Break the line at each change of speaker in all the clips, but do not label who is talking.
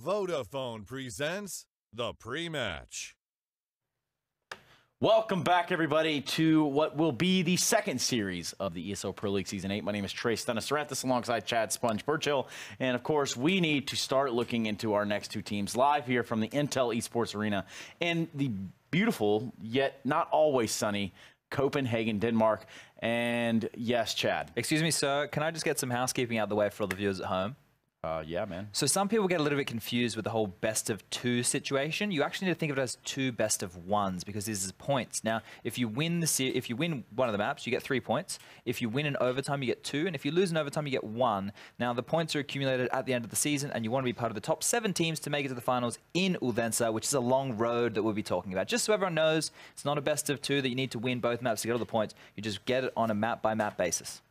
Vodafone presents the pre-match.
Welcome back, everybody, to what will be the second series of the ESL Pro League Season 8. My name is Trace Stennis alongside Chad Sponge Burchill. And, of course, we need to start looking into our next two teams live here from the Intel Esports Arena in the beautiful, yet not always sunny, Copenhagen, Denmark. And, yes, Chad.
Excuse me, sir. Can I just get some housekeeping out of the way for all the viewers at home?
Yeah, man.
So some people get a little bit confused with the whole best of two situation. You actually need to think of it as two best of ones because this is points. Now, if you win one of the maps, you get 3 points. If you win in overtime, you get 2, and if you lose in overtime, you get 1. Now, the points are accumulated at the end of the season, and you want to be part of the top 7 teams to make it to the finals in Odense, which is a long road that we'll be talking about. Just so everyone knows, it's not a best of 2 that you need to win both maps to get all the points. You just get it on a map by map basis.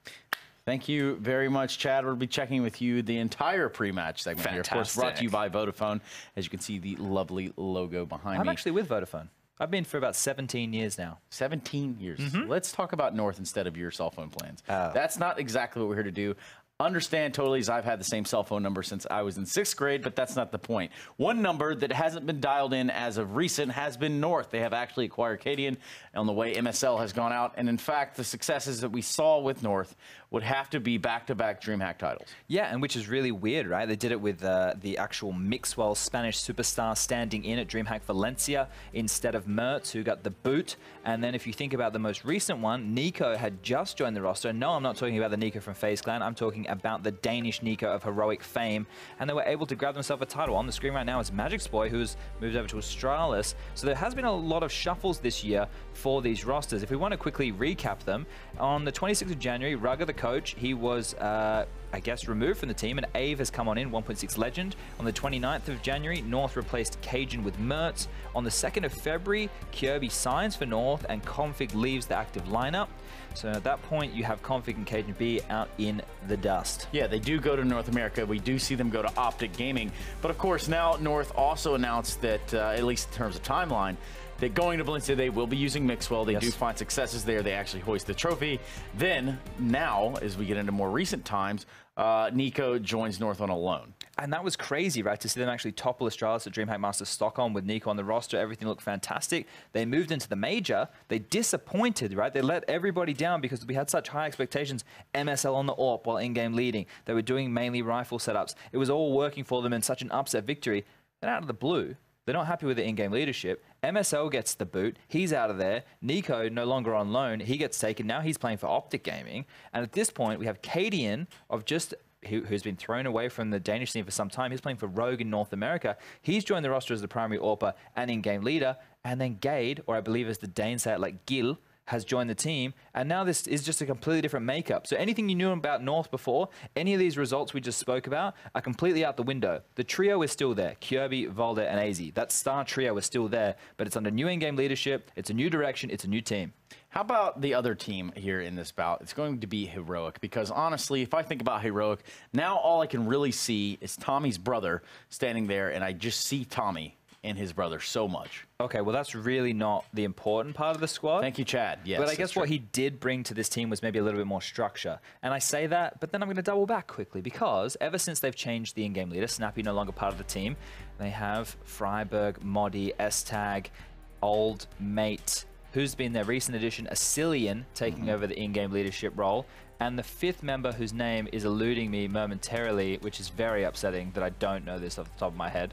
Thank you very much, Chad. We'll be checking with you the entire pre-match segment here. Of course, brought to you by Vodafone. As you can see, the lovely logo behind me.
I'm actually with Vodafone. I've been for about 17 years now.
17 years. Let's talk about North instead of your cell phone plans. That's not exactly what we're here to do. Understand totally, as I've had the same cell phone number since I was in 6th grade, but that's not the point. One number that hasn't been dialed in as of recent has been North. They have actually acquired Cadian on the way MSL has gone out. And in fact, the successes that we saw with North would have to be back-to-back DreamHack titles.
Yeah, and which is really weird, right? They did it with the actual Mixwell Spanish superstar standing in at DreamHack Valencia instead of Mertz, who got the boot. And then if you think about the most recent one, Nico had just joined the roster. No, I'm not talking about the Nico from FaZe Clan. I'm talking about the Danish Nico of heroic fame. And they were able to grab themselves a title. On the screen right now is Magic's Boy, who's moved over to Astralis. So there has been a lot of shuffles this year for these rosters. If we want to quickly recap them, on the 26th of January, Rugger, the coach, he was, I guess, removed from the team, and Ave has come on in, 1.6 legend. On the 29th of January, North replaced Cajun with Mertz. On the 2nd of February, Kirby signs for North, and Config leaves the active lineup. So at that point, you have Config and Cajun B out in the dust.
Yeah, they do go to North America. We do see them go to Optic Gaming. But of course, now North also announced that, at least in terms of timeline, that going to Valencia, they will be using Mixwell. They do find successes there. They actually hoist the trophy. Then, now, as we get into more recent times, Nico joins North on a loan.
And that was crazy, right, to see them actually topple Astralis at DreamHack Masters Stockholm with Nico on the roster. Everything looked fantastic. They moved into the major. They disappointed, right? They let everybody down because we had such high expectations. MSL on the AWP while in-game leading. They were doing mainly rifle setups. It was all working for them in such an upset victory. Then out of the blue, they're not happy with the in-game leadership. MSL gets the boot. He's out of there. Nico, no longer on loan. He gets taken. Now he's playing for Optic Gaming. And at this point, we have Cadian of just... who's been thrown away from the Danish scene for some time. He's playing for Rogue in North America. He's joined the roster as the primary AWPer and in-game leader. And then Gade, or I believe as the Danes say it, like Gil, has joined the team. And now this is just a completely different makeup. So anything you knew about North before, any of these results we just spoke about are completely out the window. The trio is still there. Kirby, Valde, and AZ. That star trio is still there, but it's under new in-game leadership. It's a new direction. It's a new team.
How about the other team here in this bout? It's going to be Heroic, because honestly, if I think about Heroic, now all I can really see is Tommy's brother standing there, and I just see Tommy and his brother so much.
Okay, well, that's really not the important part of the squad.
Thank you, Chad. Yes,
but I guess what he did bring to this team was maybe a little bit more structure. And I say that, but then I'm going to double back quickly, because ever since they've changed the in-game leader, Snappy no longer part of the team, they have Freiburg, Modi, S-Tag, Old Mate, who's been their recent addition, Asilian, taking over the in-game leadership role. And the 5th member, whose name is eluding me momentarily, which is very upsetting that I don't know this off the top of my head,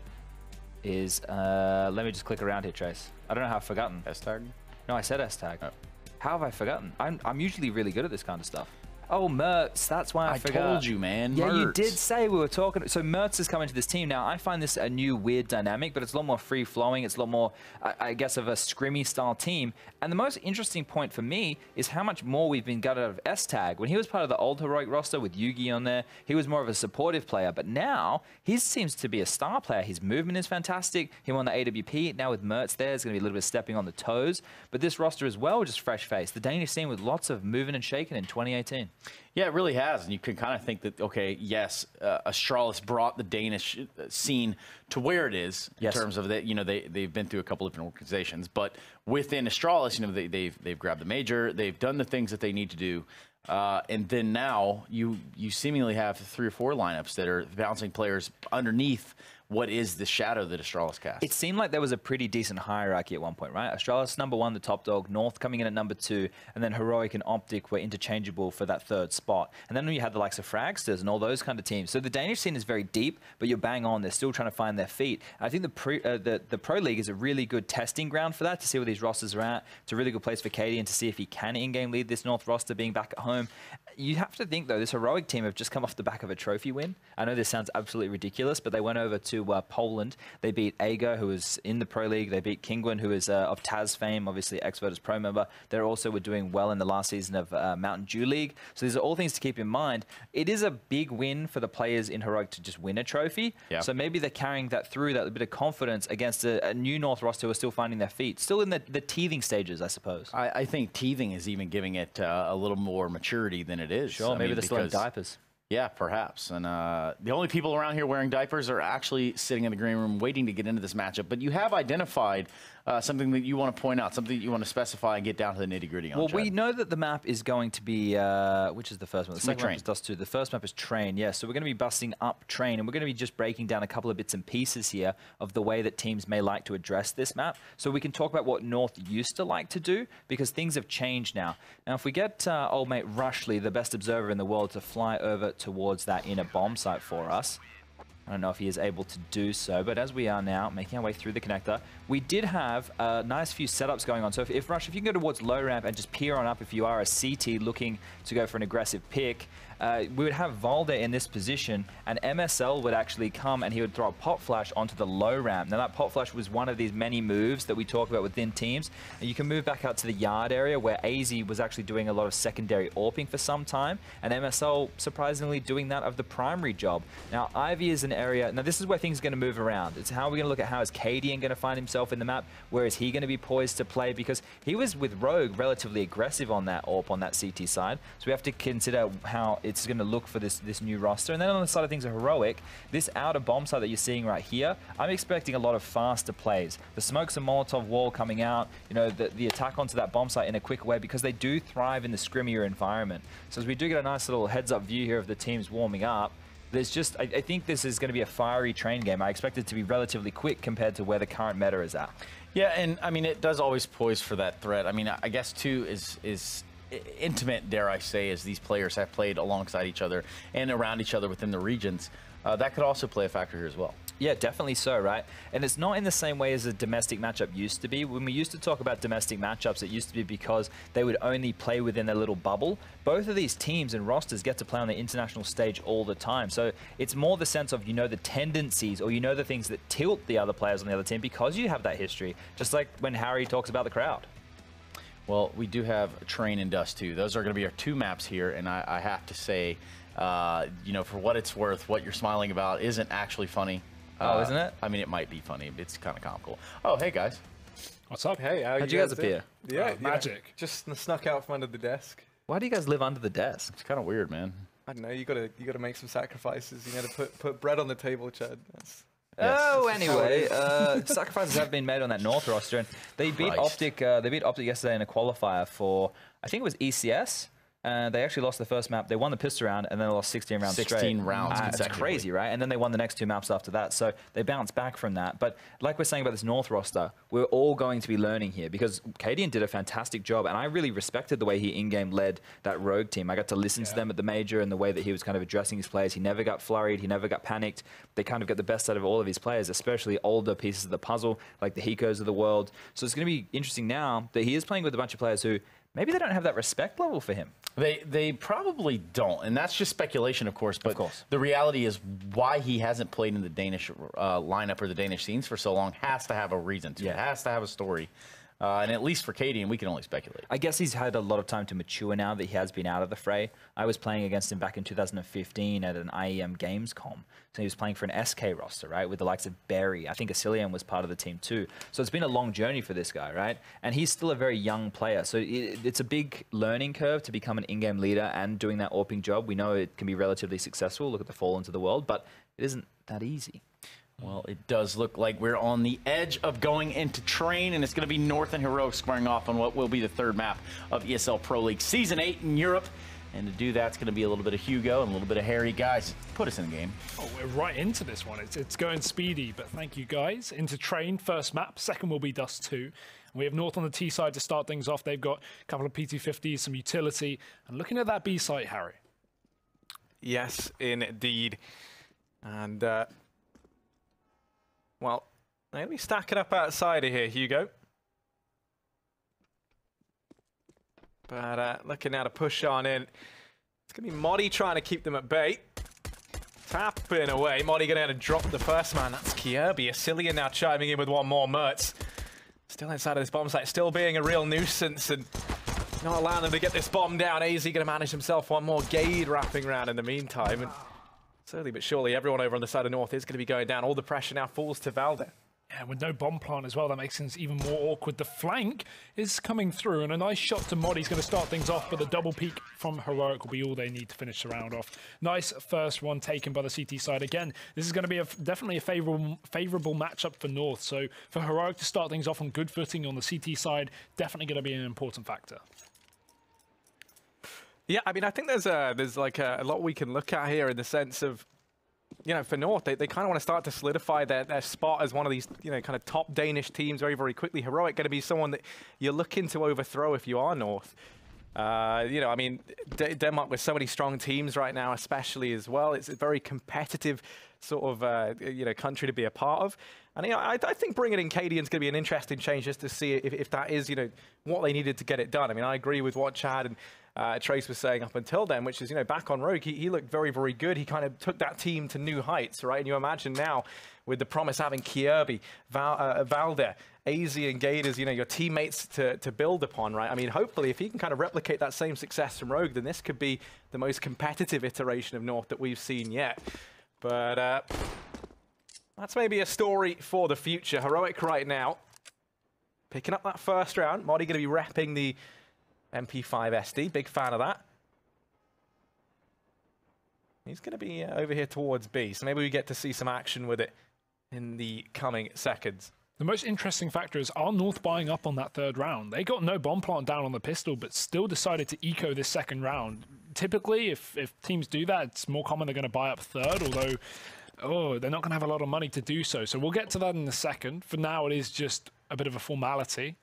is, let me just click around here, Trace. I don't know how I've forgotten.
S-Tag?
No, I said S-Tag. Oh. How have I forgotten? I'm usually really good at this kind of stuff. Oh, Mertz, that's why I forgot.
I told you, man.
Yeah,
Mertz.
You did say we were talking. So Mertz is coming to this team now. I find this a new weird dynamic, but it's a lot more free-flowing. It's a lot more, I guess, of a scrimmy-style team. And the most interesting point for me is how much more we've been gutted out of S-Tag. When he was part of the old Heroic roster with Yugi on there, he was more of a supportive player. But now, he seems to be a star player. His movement is fantastic. Him on the AWP. Now with Mertz there, it's going to be a little bit stepping on the toes. But this roster as well, just fresh-faced. The Danish scene with lots of moving and shaking in 2018.
Yeah, it really has. And you can kind of think that, okay, yes, Astralis brought the Danish scene to where it is in terms of that. You know, they've been through a couple of different organizations, but within Astralis, you know, they've grabbed the major, they've done the things that they need to do. And then now you seemingly have 3 or 4 lineups that are bouncing players underneath what is the shadow that Astralis cast.
It seemed like there was a pretty decent hierarchy at one point, right? Astralis #1, the top dog, North coming in at #2, and then Heroic and Optic were interchangeable for that 3rd spot. And then you had the likes of Fragsters and all those kind of teams. So the Danish scene is very deep, but you're bang on. They're still trying to find their feet. I think the Pro League is a really good testing ground for that, to see where these rosters are at. It's a really good place for Katie and to see if he can in-game lead this North roster being back at home. You have to think, though, this Heroic team have just come off the back of a trophy win. I know this sounds absolutely ridiculous, but they went over to Poland. They beat Ager, who is in the Pro League. They beat Kingwin, who is of Taz fame, obviously ex-Virtus Pro member. They also were doing well in the last season of Mountain Dew League. So these are all things to keep in mind. It is a big win for the players in Heroic to just win a trophy. Yeah. So maybe they're carrying that through, that bit of confidence against a new North roster who are still finding their feet. Still in the teething stages, I suppose.
I think teething is even giving it a little more maturity than it is.
Sure, maybe they're still in diapers.
Yeah, perhaps. And the only people around here wearing diapers are actually sitting in the green room waiting to get into this matchup. But you have identified something that you want to point out, something that you want to specify and get down to the nitty-gritty on.
Well,
Chad.
we know that the map is going to be, which is the first one? The second map is Dust 2. The first map is Train, yes. So we're going to be busting up Train, and we're going to be just breaking down a couple of bits and pieces here of the way that teams may like to address this map. So we can talk about what North used to like to do, because things have changed now. Now, if we get old mate Rushley, the best observer in the world, to fly over towards that inner bomb site for us. I don't know if he is able to do so, but as we are now making our way through the connector, we did have a nice few setups going on. So if Rush, if you can go towards low ramp and just peer on up if you are a CT looking to go for an aggressive pick, we would have Valde in this position, and MSL would actually come and he would throw a pop flash onto the low ramp. Now that pop flash was one of these many moves that we talk about within teams. And you can move back out to the yard area where AZ was actually doing a lot of secondary AWPing for some time, and MSL surprisingly doing that of the primary job. Now Ivy is an area, now this is where things are going to move around. It's how we're going to look at how is Cadian going to find himself in the map, where is he going to be poised to play, because he was with Rogue relatively aggressive on that AWP on that CT side. So we have to consider how it's going to look for this new roster. And then on the side of things of Heroic, this outer bomb site that you're seeing right here, I'm expecting a lot of faster plays. The smokes and Molotov wall coming out, you know, the attack onto that bomb site in a quick way, because they do thrive in the scrimmier environment. So as we do get a nice little heads-up view here of the teams warming up, there's just, I think this is going to be a fiery Train game. I expect it to be relatively quick compared to where the current meta is at.
Yeah, and I mean, it does always poise for that threat. I mean, I guess too is intimate, dare I say, as these players have played alongside each other and around each other within the regions. That could also play a factor here as well.
Yeah, definitely so, right? And it's not in the same way as a domestic matchup used to be. When we used to talk about domestic matchups, it used to be because they would only play within their little bubble. Both of these teams and rosters get to play on the international stage all the time. So it's more the sense of, you know, the tendencies, or you know the things that tilt the other players on the other team because you have that history. Just like when Harry talks about the crowd.
Well, we do have Train and Dust too. Those are going to be our two maps here, and I have to say, you know, for what it's worth, what you're smiling about isn't actually funny.
Oh, isn't it?
I mean, it might be funny, but it's kind of comical. Oh, hey guys.
What's up? Hey,
how'd you guys appear?
Yeah, magic. Just snuck out from under the desk.
Why do you guys live under the desk?
It's kind of weird, man.
I don't know. You gotta make some sacrifices. You got to put bread on the table, Chad. That's
Oh, anyway, sacrifices have been made on that North roster, and they beat Optic. They beat Optic yesterday in a qualifier for, I think it was ECS. They actually lost the first map. They won the pistol round, and then they lost 16 rounds
16 rounds
It's crazy, right? And then they won the next two maps after that. So they bounced back from that. But like we're saying about this North roster, we're all going to be learning here, because Cadian did a fantastic job, and I really respected the way he in-game led that Rogue team. I got to listen to them at the major and the way that he was kind of addressing his players. He never got flurried. He never got panicked. They kind of got the best out of all of his players, especially older pieces of the puzzle, like the Hikos of the world. So it's going to be interesting now that he is playing with a bunch of players who maybe they don't have that respect level for him.
They probably don't, and that's just speculation, of course. But the reality is, why he hasn't played in the Danish lineup or the Danish scenes for so long has to have a reason to. It has to have a story. And at least for Cadian, we can only speculate.
I guess he's had a lot of time to mature now that he has been out of the fray. I was playing against him back in 2015 at an IEM Gamescom. So he was playing for an SK roster, right, with the likes of Berry. I think Asilian was part of the team too. So it's been a long journey for this guy, right? And he's still a very young player. So it's a big learning curve to become an in-game leader and doing that AWPing job. We know it can be relatively successful. Look at the fall into the world, but it isn't that easy.
Well, it does look like we're on the edge of going into Train, and it's going to be North and Heroic squaring off on what will be the third map of ESL Pro League Season 8 in Europe. And to do that, it's going to be a little bit of Hugo and a little bit of Harry. Guys, put us in the game.
Oh, we're right into this one. It's going speedy, but thank you, guys. Into Train, first map. Second will be Dust 2. We have North on the T side to start things off. They've got a couple of PT50s, some utility. And looking at that B site, Harry.
Yes, indeed. And, well, they're going to be stacking up outside of here, Hugo. But looking now to push on in. It's going to be Modi trying to keep them at bay. Tapping away. Modi going to drop the first man. That's Kierby. Asilian now chiming in with one more. Mertz still inside of this bomb site. Still being a real nuisance and not allowing them to get this bomb down. AZ going to manage himself one more. Gade wrapping around in the meantime. And slowly but surely, everyone over on the side of North is going to be going down. All the pressure now falls to Valde.
Yeah, with no bomb plant as well, that makes things even more awkward. The flank is coming through, and a nice shot to Modi's going to start things off, but the double peek from Heroic will be all they need to finish the round off. Nice first one taken by the CT side. Again, this is going to be definitely a favourable matchup for North, so for Heroic to start things off on good footing on the CT side, definitely going to be an important factor.
Yeah, I mean, I think there's like a lot we can look at here in the sense of, you know, for North, they kind of want to start to solidify their spot as one of these, you know, kind of top Danish teams very, very quickly. Heroic going to be someone that you're looking to overthrow if you are North. You know, I mean, Denmark with so many strong teams right now, especially as well. It's a very competitive sort of, you know, country to be a part of. And, you know, I think bringing in Cadian is going to be an interesting change just to see if that is, you know, what they needed to get it done. I mean, I agree with what Chad and Trace was saying up until then, which is, you know, back on Rogue, he looked very, very good. He kind of took that team to new heights, right? And you imagine now with the promise having Kierby, Valde, AZ and Gade as, you know, your teammates to build upon, right? I mean, hopefully if he can kind of replicate that same success from Rogue, then this could be the most competitive iteration of North that we've seen yet. But that's maybe a story for the future. Heroic right now, picking up that first round. Modi going to be repping the MP5 SD, big fan of that. He's going to be over here towards B, so maybe we get to see some action with it in the coming seconds.
The most interesting factor is, are North buying up on that third round? They got no bomb plant down on the pistol, but still decided to eco this second round. Typically, if teams do that, it's more common they're going to buy up third, although, oh, they're not going to have a lot of money to do so. So we'll get to that in a second. For now, it is just a bit of a formality.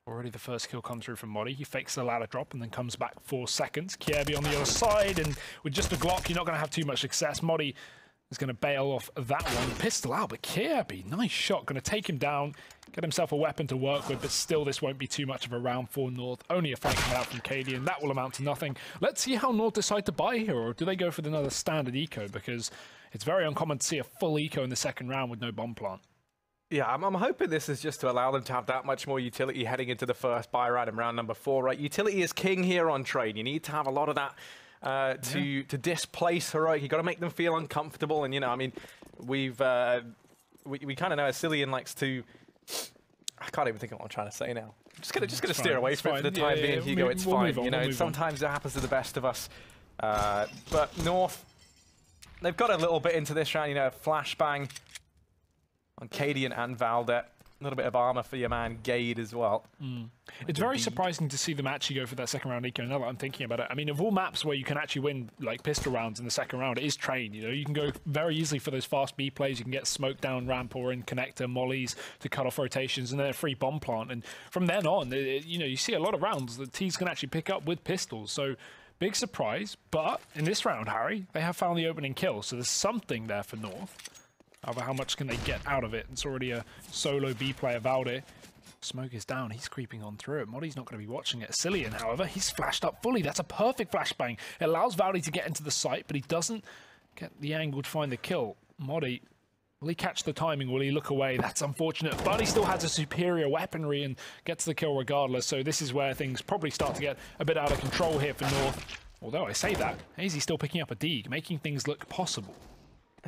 Already the first kill comes through from Modi. He fakes the ladder drop and then comes back 4 seconds. Kierby on the other side, and with just a Glock, you're not going to have too much success. Modi is going to bail off that one. Pistol out, but Kierby, nice shot. Going to take him down, get himself a weapon to work with, but still this won't be too much of a round for North. Only a fight coming out from KD, and that will amount to nothing. Let's see how North decide to buy here, or do they go for another standard eco? Because it's very uncommon to see a full eco in the second round with no bomb plant.
Yeah, I'm hoping this is just to allow them to have that much more utility heading into the first buy round in round number 4, right? Utility is king here on Train. You need to have a lot of that to displace Heroic. You've got to make them feel uncomfortable. And, you know, I mean, we kind of know Asilian likes to... I can't even think of what I'm trying to say now. I'm just gonna steer away from it for the time being, Hugo. It's fine. You know, sometimes it happens to the best of us. But North, they've got a little bit into this round, you know, flashbang on Cadian and Valde. A little bit of armor for your man Gade as well.
It's very surprising to see them actually go for that second round eco. Now that I'm thinking about it, I mean, of all maps where you can actually win like pistol rounds in the second round, it is Train. You know, you can go very easily for those fast B plays. You can get smoke down ramp or in connector mollies to cut off rotations, and then a free bomb plant. And from then on, you know, you see a lot of rounds that teams can actually pick up with pistols. So big surprise. But in this round, Harry, they have found the opening kill. So there's something there for North. However, how much can they get out of it? It's already a solo B player, Valde. Smoke is down. He's creeping on through it. Modi's not going to be watching it. Asilian, however, he's flashed up fully. That's a perfect flashbang. It allows Valde to get into the site, but he doesn't get the angle to find the kill. Modi, will he catch the timing? Will he look away? That's unfortunate, but he still has a superior weaponry and gets the kill regardless. So this is where things probably start to get a bit out of control here for North. Although I say that, Hazy's still picking up a Deeg, making things look possible.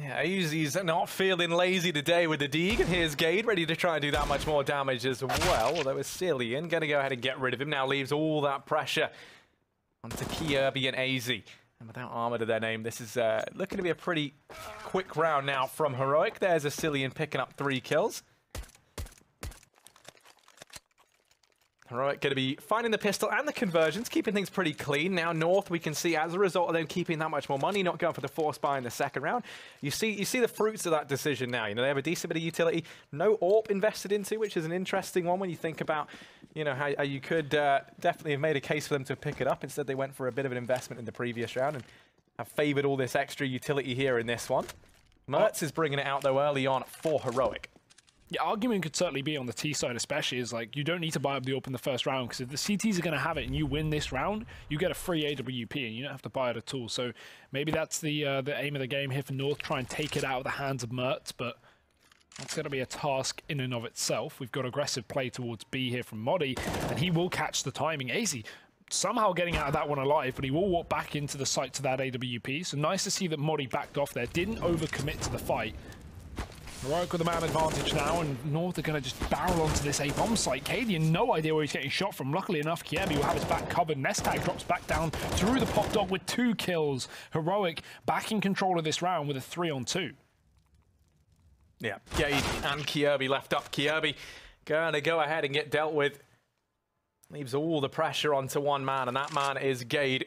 Yeah, Easy's not feeling lazy today with the Deeg, and here's Gade ready to try and do that much more damage as well. Although Asilian going to go ahead and get rid of him. Now leaves all that pressure onto Kierby and AZ. And without armor to their name, this is looking to be a pretty quick round now from Heroic. There's Asilian picking up 3 kills. Heroic going to be finding the pistol and the conversions, keeping things pretty clean. Now North, we can see as a result of them keeping that much more money, not going for the force buy in the second round. You see the fruits of that decision now. You know, they have a decent bit of utility, no AWP invested into, which is an interesting one when you think about, you know, how you could definitely have made a case for them to pick it up. Instead, they went for a bit of an investment in the previous round and have favored all this extra utility here in this one. Mertz is bringing it out though early on for Heroic.
Yeah, argument could certainly be on the T side, especially is like you don't need to buy up the AWP in the first round, because if the CTs are going to have it and you win this round, you get a free AWP and you don't have to buy it at all. So maybe that's the aim of the game here for North, try and take it out of the hands of Mertz, but that's going to be a task in and of itself. We've got aggressive play towards B here from Modi, and he will catch the timing. AZ somehow getting out of that one alive, but he will walk back into the site to that AWP. So nice to see that Modi backed off there, didn't overcommit to the fight. Heroic with a man advantage now, and North are going to just barrel onto this A-bomb site. Cadian, no idea where he's getting shot from. Luckily enough, Kiebi will have his back covered. Nestag drops back down through the pop dog with 2 kills. Heroic back in control of this round with a 3-on-2.
Yeah, Gade and Kiebi left up. Kiebi going to go ahead and get dealt with. Leaves all the pressure onto one man, and that man is Gade.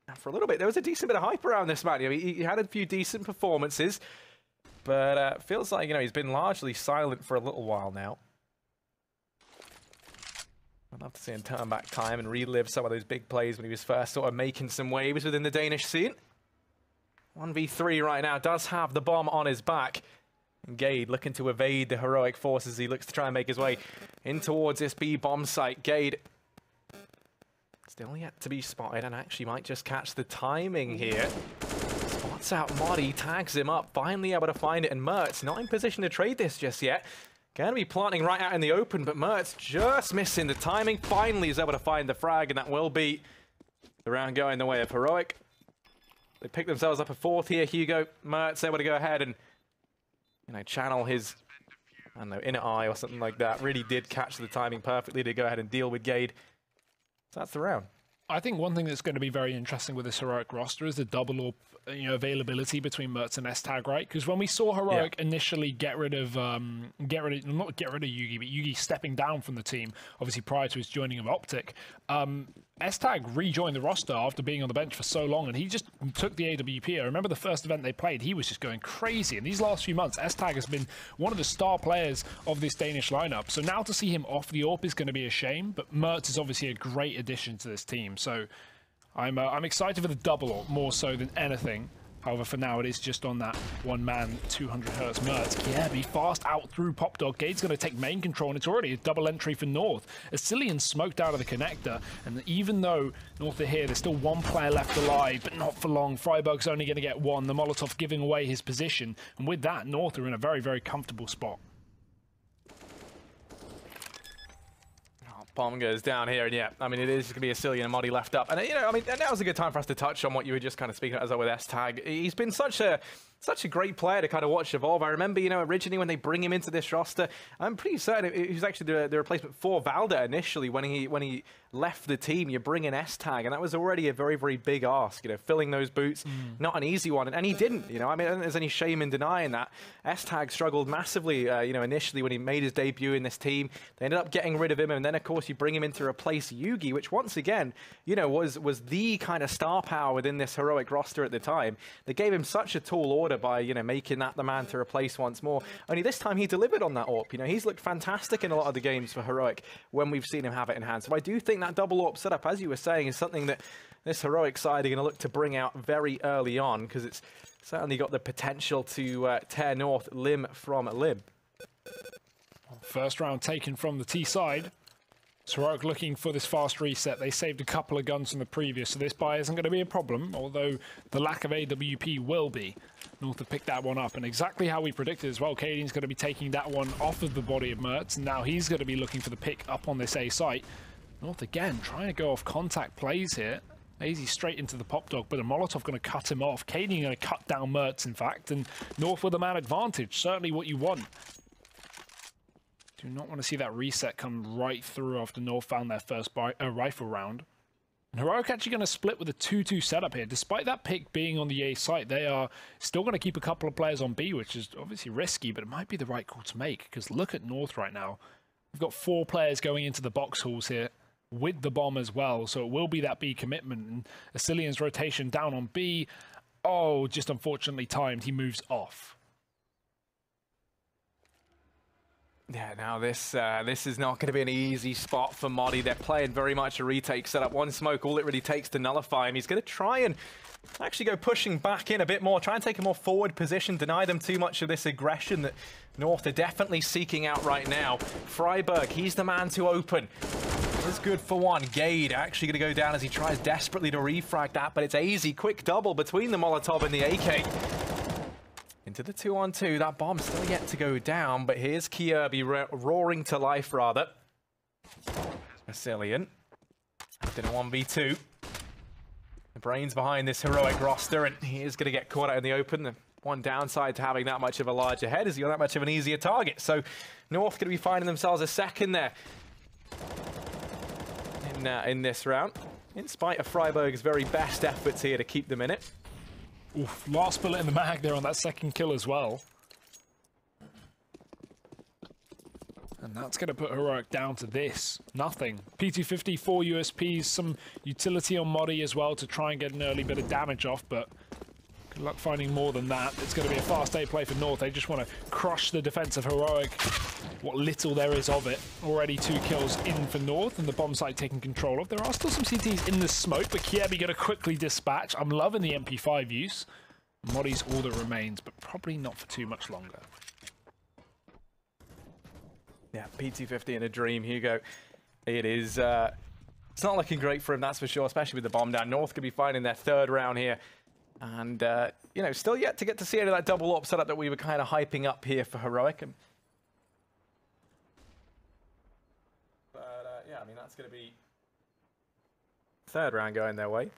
And for a little bit, there was a decent bit of hype around this man. You know, he had a few decent performances. But feels like, you know, he's been largely silent for a little while now. I'd love to see him turn back time and relive some of those big plays when he was first sort of making some waves within the Danish scene. 1v3 right now, does have the bomb on his back. And Gade looking to evade the Heroic forces. He looks to try and make his way in towards this B bomb site. Gade still yet to be spotted and actually might just catch the timing here. Spots out Modi, tags him up, finally able to find it, and Mertz not in position to trade this just yet. Going to be planting right out in the open, but Mertz just missing the timing. Finally is able to find the frag, and that will be the round going the way of Heroic. They pick themselves up a 4th here. Hugo, Mertz able to go ahead and, you know, channel his, I don't know, inner eye or something like that. Really did catch the timing perfectly to go ahead and deal with Gade. So that's the round.
I think one thing that's going to be very interesting with this Heroic roster is the double AWP, you know, availability between Mertz and S-Tag, right? Because when we saw Heroic initially not get rid of Yugi, but Yugi stepping down from the team, obviously prior to his joining of Optic, S-Tag rejoined the roster after being on the bench for so long, and he just took the AWP. I remember the first event they played, he was just going crazy. And these last few months, S-Tag has been one of the star players of this Danish lineup. So now to see him off the AWP is going to be a shame, but Mertz is obviously a great addition to this team. So I'm excited for the double AWP more so than anything. However, for now, it is just on that one-man, 200 hertz Mertz. Kiebi fast out through Pop Dog. Gade's going to take main control, and it's already a double entry for North. Ascillion smoked out of the connector, and even though North are here, there's still one player left alive, but not for long. Freiburg's only going to get one. The Molotov giving away his position, and with that, North are in a very, very comfortable spot.
Bomb goes down here, and yeah, I mean, it is going to be Ascillion and Modi left up. And, you know, I mean, that was a good time for us to touch on what you were just kind of speaking about as well with S-Tag. He's been such a great player to kind of watch evolve. I remember, you know, originally when they bring him into this roster, I'm pretty certain he was actually the replacement for Valda initially when he left the team. You bring in S-Tag, and that was already a very, very big ask, you know, filling those boots, not an easy one. And he didn't, you know, I mean, I don't think there's any shame in denying that. S-Tag struggled massively, you know, initially when he made his debut in this team. They ended up getting rid of him, and then, of course, you bring him in to replace Yugi, which once again, you know, was the kind of star power within this Heroic roster at the time. They gave him such a tall order by, you know, making that the man to replace once more. Only this time he delivered on that AWP. You know, he's looked fantastic in a lot of the games for Heroic when we've seen him have it in hand. So I do think that double AWP setup, as you were saying, is something that this Heroic side are going to look to bring out very early on, because it's certainly got the potential to tear North limb from limb.
First round taken from the T side. Heroic looking for this fast reset. They saved a couple of guns from the previous, so this buy isn't going to be a problem, although the lack of AWP will be. North have picked that one up, and exactly how we predicted as well, Cadian's going to be taking that one off of the body of Mertz, and now he's going to be looking for the pick up on this A site. North again trying to go off contact plays here. Easy straight into the Pop Dog, but a Molotov going to cut him off. Cadian going to cut down Mertz, in fact, and North with a man advantage. Certainly what you want. Do not want to see that reset come right through after North found their first rifle round. And Heroic actually going to split with a 2-2 setup here. Despite that pick being on the A site, they are still going to keep a couple of players on B, which is obviously risky, but it might be the right call to make, because look at North right now. We've got 4 players going into the box halls here with the bomb as well, so it will be that B commitment. And Asilian's rotation down on B. Oh, just unfortunately timed. He moves off.
Yeah, now this is not going to be an easy spot for Modi. They're playing very much a retake setup. One smoke, all it really takes to nullify him. He's going to try and actually go pushing back in a bit more, try and take a more forward position, deny them too much of this aggression that North are definitely seeking out right now. Freiburg, he's the man to open. That's good for one. Gade actually going to go down as he tries desperately to refrag that, but it's easy. Quick double between the Molotov and the AK. Into the 2-on-2. That bomb's still yet to go down, but here's Kierby roaring to life, rather. Asilian. After a 1v2. The brains behind this heroic roster, and he is going to get caught out in the open. The one downside to having that much of a larger head is you're that much of an easier target. So North going to be finding themselves a second there in this round, in spite of Freiburg's very best efforts here to keep them in it.
Oof, last bullet in the mag there on that second kill as well. And that's going to put Heroic down to this. Nothing. PT50, 4 USPs, some utility on Modi as well to try and get an early bit of damage off, but good luck finding more than that. It's going to be a fast A play for North. They just want to crush the defense of Heroic, what little there is of it. Already 2 kills in for North, and the bomb site taking control of. There are still some CTs in the smoke, but Kierby going to quickly dispatch. I'm loving the MP5 use. Modi's all that remains, but probably not for too much longer.
Yeah, PT50 in a dream, Hugo. It is, it's not looking great for him, that's for sure, especially with the bomb down. North could be finding their 3rd round here. And, you know, still yet to get to see any of that double op setup that we were kind of hyping up here for Heroic. But, yeah, I mean, that's going to be 3rd round going their way.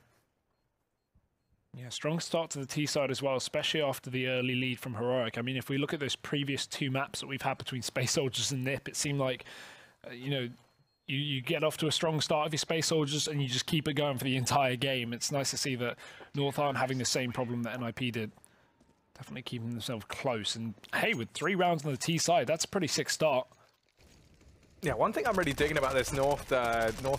Yeah, strong start to the T side as well, especially after the early lead from Heroic. I mean, if we look at those previous 2 maps that we've had between Space Soldiers and NIP, it seemed like, you know, you get off to a strong start of your Space Soldiers and you just keep it going for the entire game. It's nice to see that North aren't having the same problem that NIP did. Definitely keeping themselves close. And hey, with 3 rounds on the T side, that's a pretty sick start.
Yeah, one thing I'm really digging about this North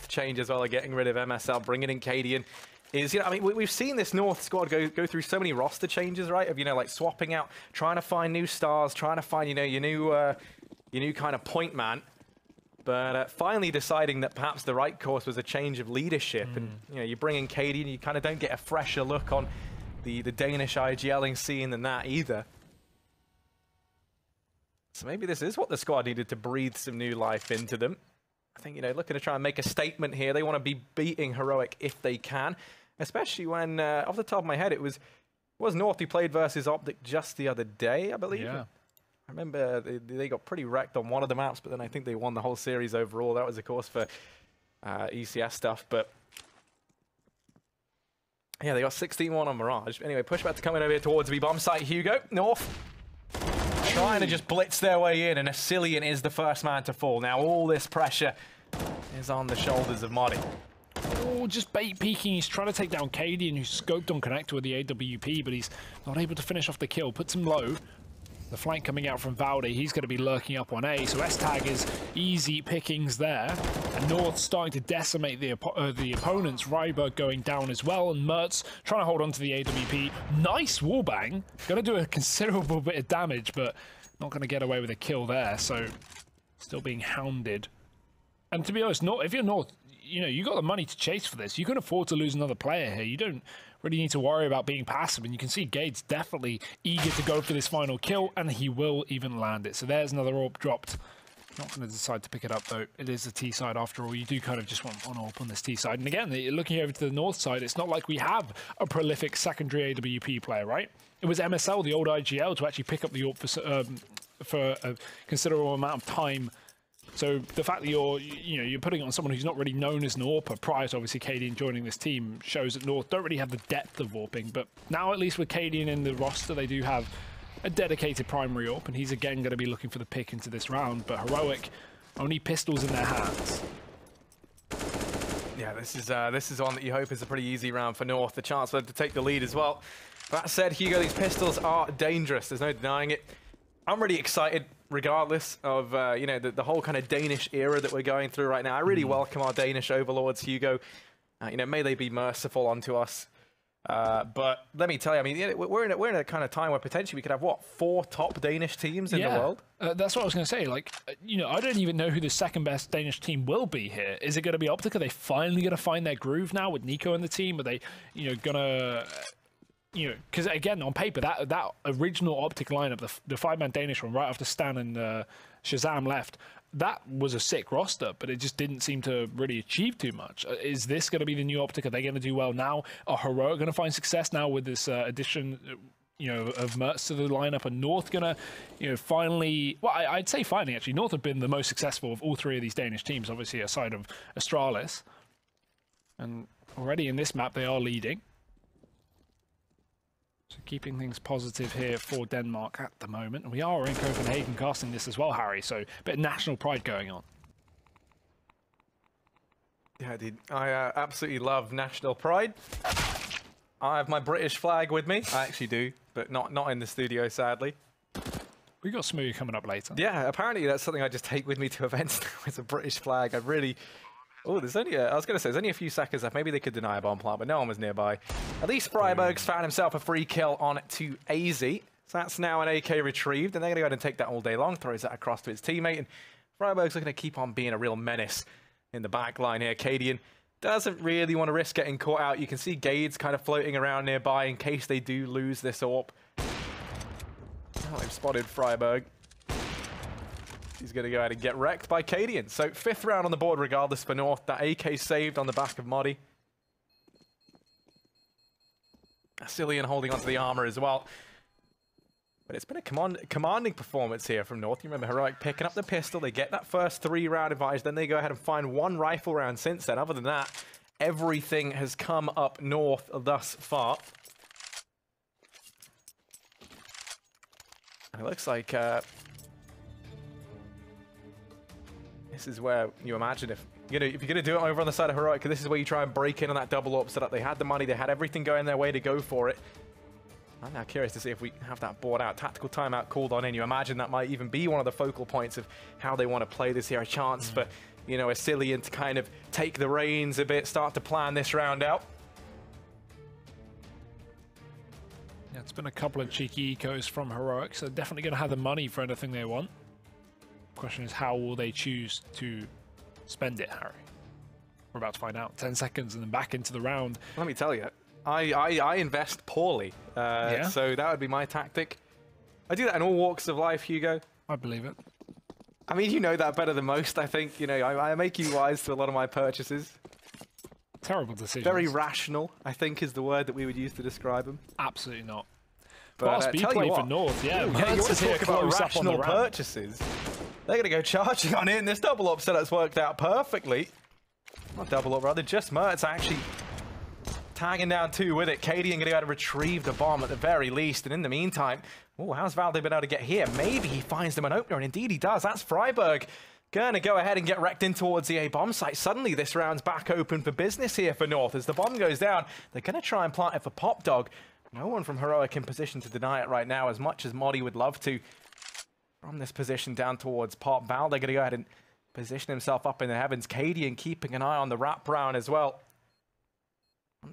change as well, like getting rid of MSL, bringing in Cadian, is, you know, I mean, we've seen this North squad go through so many roster changes, right? Of, you know, like swapping out, trying to find new stars, trying to find, you know, your new kind of point man. But finally deciding that perhaps the right course was a change of leadership. And, you know, you bring in Katie and you kind of don't get a fresher look on the Danish IGLing scene than that either. So maybe this is what the squad needed to breathe some new life into them. I think, you know, looking to try and make a statement here. They want to be beating Heroic if they can. Especially when, off the top of my head, it was North who played versus Optic just the other day, I believe.
Yeah.
I remember they got pretty wrecked on one of the maps, but then I think they won the whole series overall. That was, of course, for ECS stuff. But yeah, they got 16-1 on Mirage. Anyway, pushback to coming over here towards the bomb site. Hugo, North trying to just blitz their way in, and Asilian is the first man to fall. Now all this pressure is on the shoulders of Modi.
Oh, just bait peeking. He's trying to take down Cadian, who's scoped on connector with the AWP, but he's not able to finish off the kill. Puts him low. The flank coming out from Valde, he's going to be lurking up on A, so S-Tag is easy pickings there. And North starting to decimate the opponents. Ryberg going down as well, and Mertz trying to hold on to the AWP. Nice wallbang. Going to do a considerable bit of damage, but not going to get away with a kill there, so still being hounded. And to be honest, if you're North, you know, you got the money to chase for this. You can afford to lose another player here. You don't really need to worry about being passive, and you can see Gade's definitely eager to go for this final kill, and he will even land it. So there's another AWP dropped. Not going to decide to pick it up, though. It is the T side after all. You do kind of just want one AWP on this T side. And again, looking over to the North side, it's not like we have a prolific secondary AWP player, right? It was MSL, the old IGL, to actually pick up the AWP for a considerable amount of time. So the fact that you're putting it on someone who's not really known as an AWPer prior to obviously Cadian joining this team shows that North don't really have the depth of AWPing. But now, at least with Cadian in the roster, they do have a dedicated primary AWP, and he's again going to be looking for the pick into this round. But Heroic, only pistols in their hands.
Yeah, this is one that you hope is a pretty easy round for North. The chance for them to take the lead as well. That said, Hugo, these pistols are dangerous. There's no denying it. I'm really excited, regardless of you know, the whole kind of Danish era that we're going through right now. I really welcome our Danish overlords, Hugo. You know, may they be merciful unto us. But let me tell you, I mean, we're in a kind of time where potentially we could have, what, 4 top Danish teams in the world?
That's what I was going to say. Like, you know, I don't even know who the second best Danish team will be here. Is it going to be Optic? Are they finally going to find their groove now with Nico in the team? Are they, you know, going to... You know, because again, on paper, that original Optic lineup, the 5-man Danish one, right after Stan and Shazam left, that was a sick roster, but it just didn't seem to really achieve too much. Is this going to be the new Optic? Are they going to do well now? Are Heroic going to find success now with this addition, you know, of Mertz to the lineup? And North going to, you know, finally... Well, I'd say finally, actually. North have been the most successful of all 3 of these Danish teams, obviously, aside of Astralis. And already in this map, they are leading. So keeping things positive here for Denmark at the moment. We are in Copenhagen casting this as well, Harry, so a bit of national pride going on.
Yeah, dude, I absolutely love national pride. I have my British flag with me. I actually do, but not in the studio, sadly.
We got Smooth coming up later.
Yeah, apparently that's something I just take with me to events now. It's a British flag. I really... Oh, there's only I was going to say, there's only a few seconds left. Maybe they could deny a bomb plant, but no one was nearby. At least Freiburg's found himself a free kill on to AZ. So that's now an AK retrieved, and they're going to go ahead and take that all day long. Throws that across to his teammate, and Freiburg's looking to keep on being a real menace in the back line here. Cadian doesn't really want to risk getting caught out. You can see Gades kind of floating around nearby in case they do lose this AWP. Oh, they've spotted Freiburg. He's going to go ahead and get wrecked by Cadian. So 5th round on the board regardless for North. That AK saved on the back of Modi. Cillian holding onto the armor as well. But it's been a commanding performance here from North. You remember Heroic picking up the pistol. They get that first 3-round advantage. Then they go ahead and find 1 rifle round since then. Other than that, everything has come up North thus far. And it looks like... this is where you imagine if you're gonna do it over on the side of Heroic, this is where you try and break in on that double up so that they had the money, they had everything going their way to go for it. I'm now curious to see if we have that board out. Tactical timeout called on in. You imagine that might even be one of the focal points of how they want to play this here. A chance for, you know, a Cillian to kind of take the reins a bit, start to plan this round out.
Yeah, it's been a couple of cheeky ecos from Heroic, so they're definitely going to have the money for anything they want. Question is, how will they choose to spend it, Harry? We're about to find out. 10 seconds and then back into the round.
Let me tell you, I invest poorly.
Yeah?
So that would be my tactic. I do that in all walks of life, Hugo.
I believe it.
I mean, you know that better than most, I think. You know, I make you wise to a lot of my purchases.
Terrible decision.
Very rational, I think, is the word that we would use to describe them.
Absolutely not.
But
speed play for North, yeah.
You want to talk about rational purchases? They're going to go charging on in. This double up setup's worked out perfectly. Not double up, rather. Just Mertz actually tagging down 2 with it. Cadian going to go to retrieve the bomb at the very least. And in the meantime, oh, how's Valde been able to get here? Maybe he finds them an opener, and indeed he does. That's Freiburg going to go ahead and get wrecked in towards the A bomb site. Suddenly, this round's back open for business here for North. As the bomb goes down, they're going to try and plant it for Pop Dog. No one from Heroic in position to deny it right now, as much as Modi would love to. From this position down towards Pop, Valde going to go ahead and position himself up in the heavens. Cadian keeping an eye on the wrap round as well.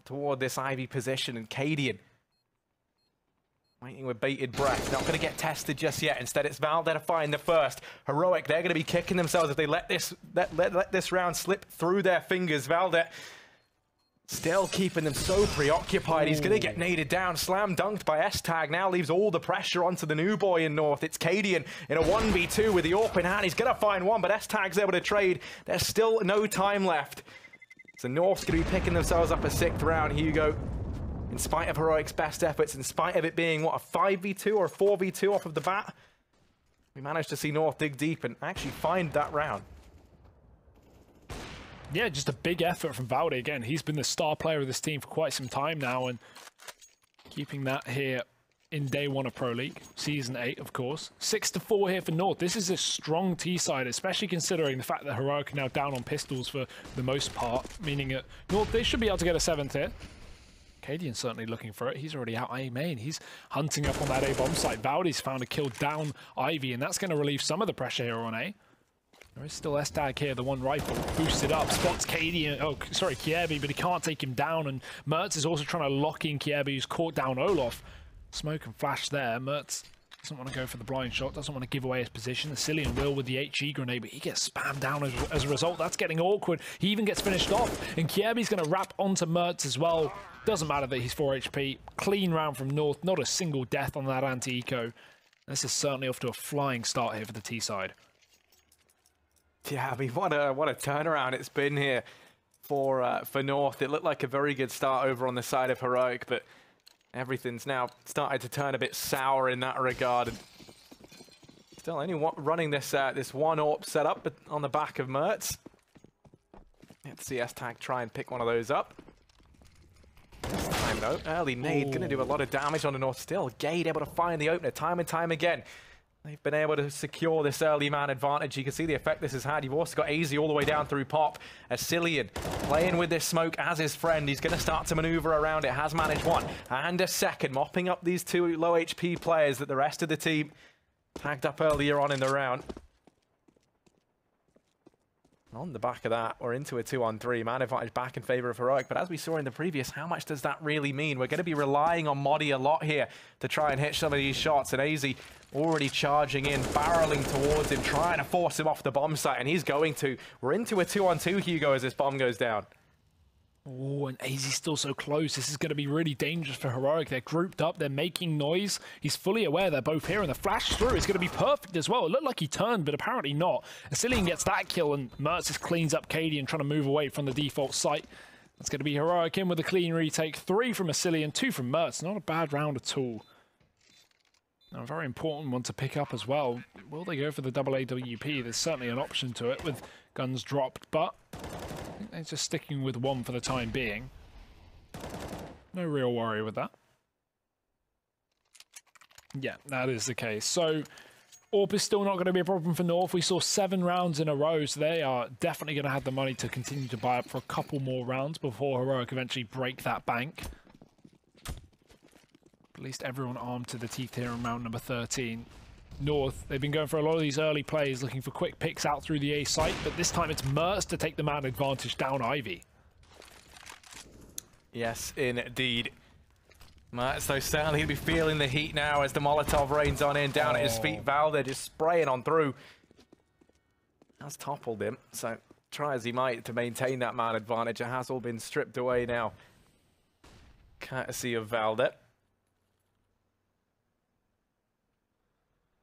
Toward this Ivy position, and Cadian waiting with bated breath. Not going to get tested just yet. Instead, it's Valde to find the first. Heroic, they're going to be kicking themselves if they let this round slip through their fingers. Valde still keeping them so preoccupied. He's going to get naded down. Slam dunked by S-Tag. Now leaves all the pressure onto the new boy in North. It's Cadian in a 1v2 with the AWP in hand. He's going to find one, but S-Tag's able to trade. There's still no time left. So North's going to be picking themselves up a 6th round, Hugo. In spite of Heroic's best efforts, in spite of it being, what, a 5v2 or a 4v2 off of the bat, we managed to see North dig deep and actually find that round.
Yeah, just a big effort from Valde again. He's been the star player of this team for quite some time now, and keeping that here in day 1 of Pro League, Season 8, of course. 6-4 here for North. This is a strong T-side, especially considering the fact that Heroic are now down on pistols for the most part, meaning that North, they should be able to get a 7th here. Cadian's certainly looking for it. He's already out A main. He's hunting up on that A bomb site. Valdi's found a kill down Ivy, and that's going to relieve some of the pressure here on A. There is still S-Tag here, the one rifle boosted up, spots Cadian, Kjaerbye, but he can't take him down, and Mertz is also trying to lock in Kjaerbye, who's caught down Olof. Smoke and flash there. Mertz doesn't want to go for the blind shot, doesn't want to give away his position. The Cillian will with the HE grenade, but he gets spammed down as a result. That's getting awkward. He even gets finished off, and Kjaerbye's going to wrap onto Mertz as well. Doesn't matter that he's 4 HP. Clean round from North, not a single death on that anti-eco. This is certainly off to a flying start here for the T side.
Yeah, I mean, what a turnaround it's been here for North. It looked like a very good start over on the side of Heroic, but everything's now started to turn a bit sour in that regard. And still only running this this one AWP setup on the back of Mertz. Let's see S-Tag try and pick one of those up. This time though, early nade going to do a lot of damage on the North still. Gade able to find the opener time and time again. They've been able to secure this early man advantage. You can see the effect this has had. You've also got AZ all the way down through Pop. As Cillian playing with this smoke as his friend. He's going to start to maneuver around it. Has managed one and a second, mopping up these two low HP players that the rest of the team tagged up earlier on in the round. On the back of that, we're into a 2-on-3. Man advantage back in favor of Heroic. But as we saw in the previous, how much does that really mean? We're going to be relying on Modi a lot here to try and hit some of these shots. And AZ already charging in, barreling towards him, trying to force him off the bomb site. And he's going to. We're into a 2-on-2, Hugo, as this bomb goes down.
Oh, and AZ's still so close. This is going to be really dangerous for Heroic. They're grouped up. They're making noise. He's fully aware they're both here, and the flash through is going to be perfect as well. It looked like he turned, but apparently not. Cillian gets that kill, and Mertz just cleans up Cadian, trying to move away from the default site. That's going to be Heroic in with a clean retake. 3 from Cillian, 2 from Mertz. Not a bad round at all. Now, a very important one to pick up as well. Will they go for the double AWP? There's certainly an option to it with guns dropped, but they're just sticking with one for the time being. No real worry with that. Yeah, that is the case. So, AWP is still not going to be a problem for North. We saw 7 rounds in a row, so they are definitely going to have the money to continue to buy up for a couple more rounds before Heroic eventually break that bank. At least everyone armed to the teeth here in round number 13. North, they've been going for a lot of these early plays, looking for quick picks out through the A site, but this time it's Mertz to take the man advantage down Ivy.
Yes, indeed. Mertz, though, certainly he'll be feeling the heat now as the Molotov rains on in. Down at his feet, Valde just spraying on through. Has toppled him, so try as he might to maintain that man advantage. It has all been stripped away now, courtesy of Valde.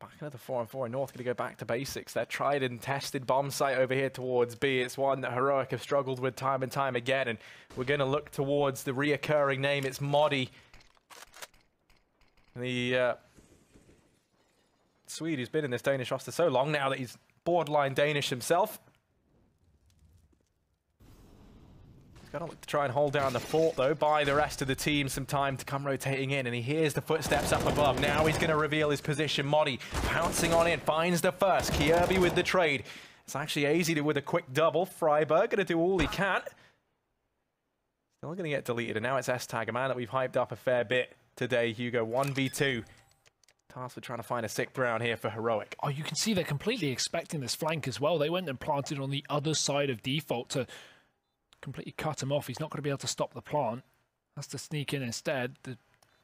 Back into the 4-on-4, North going to go back to basics. Their tried and tested bomb site over here towards B. It's one that Heroic have struggled with time and time again, and we're going to look towards the reoccurring name. It's Modi, the Swede who's been in this Danish roster so long now that he's borderline Danish himself. Got to look to try and hold down the fort, though, buy the rest of the team some time to come rotating in, and he hears the footsteps up above. Now he's going to reveal his position. Modi pouncing on in, finds the first. Kjaerbye with the trade. It's actually easy with a quick double. Freiberg going to do all he can. Still going to get deleted, and now it's S-Tag, a man that we've hyped up a fair bit today, Hugo. 1v2. Tasked with trying to find a 6th round here for Heroic.
Oh, you can see they're completely expecting this flank as well. They went and planted on the other side of default to completely cut him off. He's not going to be able to stop the plant. Has to sneak in instead. The